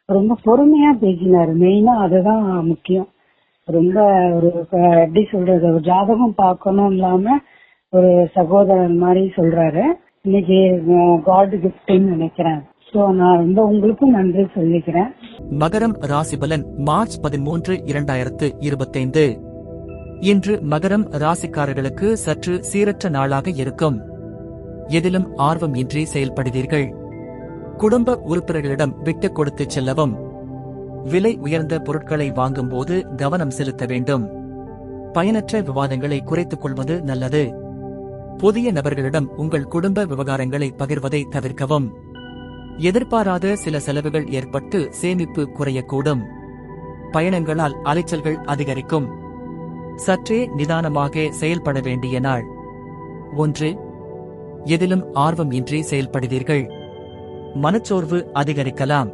ரொம்ப பொறுமையா பேசினாரு. மெயினா அதுதான் முக்கியம். ரொம்ப ஒரு எப்படி சொல்றது, ஒரு ஜாதகம் பார்க்கணும் இல்லாம ஒரு சகோதரன் மாதிரி சொல்றாரு. இன்னைக்கு காட் கிஃப்ட்னு நினைக்கிறேன். சோ நான் ரொம்ப உங்களுக்கும் நன்றி சொல்லிக்கிறேன். மகரம் ராசிபலன் மார்ச் 13, 2025. இன்று மகரம் ராசிக்காரர்களுக்கு சற்று சீரற்ற நாளாக இருக்கும். எதிலும் ஆர்வம் இன்றி செயல்படுவீர்கள். குடும்ப உறுப்பினர்களிடம் விட்டுக் கொடுத்து செல்லவும். விலை உயர்ந்த பொருட்களை வாங்கும் போது கவனம் செலுத்த வேண்டும். பயனற்ற விவாதங்களை குறைத்துக் கொள்வது நல்லது. புதிய நபர்களிடம் உங்கள் குடும்ப விவகாரங்களை பகிர்வதை தவிர்க்கவும். எதிர்பாராத சில செலவுகள் ஏற்பட்டு சேமிப்பு குறையக்கூடும். பயணங்களால் அலைச்சல்கள் அதிகரிக்கும். சற்றே நிதானமாக செயல்பட வேண்டிய நாள். 1. எதிலும் ஆர்வம் இன்றி செயல்படுவீர்கள். மனச்சோர்வு அதிகரிக்கலாம்.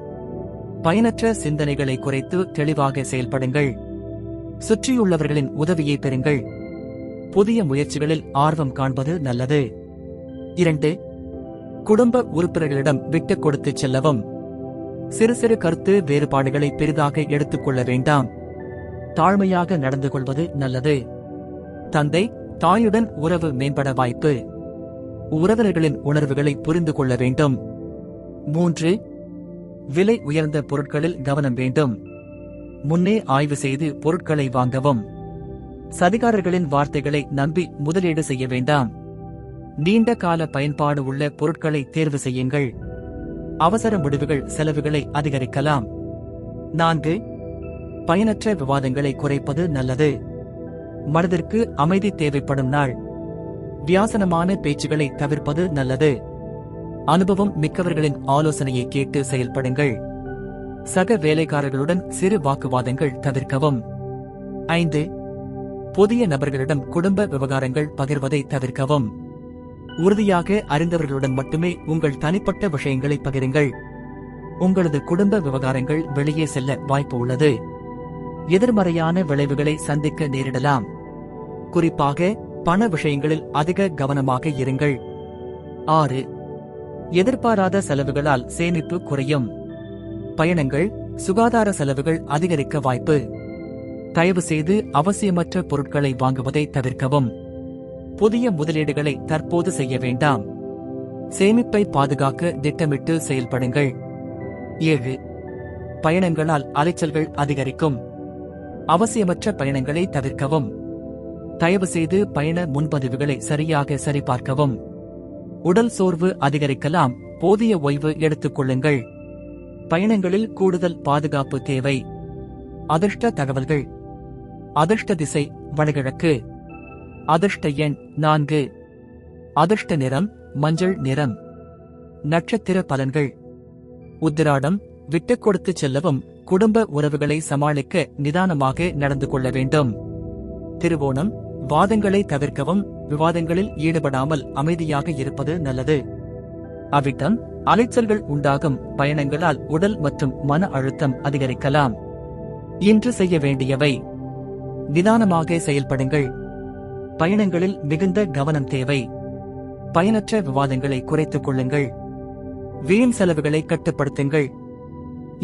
பயனற்ற சிந்தனைகளை குறைத்து தெளிவாக செயல்படுங்கள். சுற்றியுள்ளவர்களின் உதவியை பெறுங்கள். புதிய முயற்சிகளில் ஆர்வம் காண்பது நல்லது. 2. குடும்ப உறுப்பினர்களிடம் விட்டுக் கொடுத்து செல்லவும். சிறு சிறு கருத்து வேறுபாடுகளை பெரிதாக எடுத்துக்கொள்ள வேண்டாம். தாழ்மையாக நடந்து கொள்வது நல்லது. தந்தை தாயுடன் உறவு மேம்பட வாய்ப்பு. உறவினர்களின் உணர்வுகளை புரிந்து கொள்ள வேண்டும். 3. விலை உயர்ந்த பொருட்களில் கவனம் வேண்டும். முன்னே ஆய்வு செய்து பொருட்களை வாங்கவும். சதிகாரர்களின் வார்த்தைகளை நம்பி முதலீடு செய்ய வேண்டாம். நீண்ட கால பயன்பாடு உள்ள பொருட்களை தேர்வு செய்யுங்கள். அவசர முடிவுகள் செலவுகளை அதிகரிக்கலாம். 4. பயனற்ற விவாதங்களை குறைப்பது நல்லது. மனதிற்கு அமைதி தேவைப்படும் நாள். வியாசனமான பேச்சுகளை தவிர்ப்பது நல்லது. அனுபவம் மிக்கவர்களின் ஆலோசனையை கேட்டு செயல்படுங்கள். சக வேலைக்காரர்களுடன் சிறு வாக்குவாதங்கள் தவிர்க்கவும். 5. புதிய நபர்களிடம் குடும்ப விவகாரங்கள் பகிர்வதை தவிர்க்கவும். உறுதியாக அறிந்தவர்களுடன் மட்டுமே உங்கள் தனிப்பட்ட விஷயங்களை பகிருங்கள். உங்களது குடும்ப விவகாரங்கள் வெளியே செல்ல வாய்ப்பு உள்ளது. எதிர்மறையான விளைவுகளை சந்திக்க நேரிடலாம். குறிப்பாக பண விஷயங்களில் அதிக கவனமாக இருங்கள். 6. எதிர்பாராத செலவுகளால் சேமிப்பு குறையும். பயணங்கள், சுகாதார செலவுகள் அதிகரிக்க வாய்ப்பு. தயவு செய்து அவசியமற்ற பொருட்களை வாங்குவதை தவிர்க்கவும். புதிய முதலீடுகளை தற்போது செய்ய வேண்டாம். சேமிப்பை பாதுகாக்க திட்டமிட்டு செயல்படுங்கள். 7. பயணங்களால் அலைச்சல்கள் அதிகரிக்கும். அவசியமற்ற பயணங்களை தவிர்க்கவும். தயவு செய்து பயண முன்பதிவுகளை சரியாக சரிபார்க்கவும். உடல் சோர்வு அதிகரிக்கலாம். போதிய ஓய்வு எடுத்துக் கொள்ளுங்கள். பயணங்களில் கூடுதல் பாதுகாப்பு தேவை. அதிர்ஷ்ட தகவல்கள். அதிர்ஷ்ட திசை வடகிழக்கு. அதிர்ஷ்ட எண் 4. அதிர்ஷ்ட நிறம் மஞ்சள் நிறம். நட்சத்திர பலன்கள். உத்திராடம் விட்டுக் கொடுத்து செல்லவும். குடும்ப உறவுகளை சமாளிக்க நிதானமாக நடந்து கொள்ள வேண்டும். திருவோணம் வாதங்களை தவிர்க்கவும். விவாதங்களில் ஈடுபடாமல் அமைதியாக இருப்பது நல்லது. அவிட்டம் அலைச்சல்கள் உண்டாகும். பயணங்களால் உடல் மற்றும் மன அழுத்தம் அதிகரிக்கலாம். இன்று செய்ய வேண்டியவை: நிதானமாக செயல்படுங்கள். பயணங்களில் மிகுந்த கவனம் தேவை. பயனற்ற விவாதங்களை குறைத்துக் கொள்ளுங்கள். வீண் செலவுகளை கட்டுப்படுத்துங்கள்.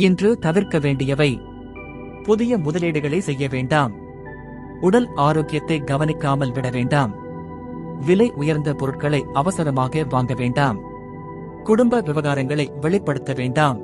இன்று தவிர்க்க வேண்டியவை: புதிய முதலீடுகளை செய்ய வேண்டாம். உடல் ஆரோக்கியத்தை கவனிக்காமல் விட வேண்டாம். விலை உயர்ந்த பொருட்களை அவசரமாக வாங்க வேண்டாம். குடும்ப விவகாரங்களை வெளிப்படுத்த வேண்டாம்.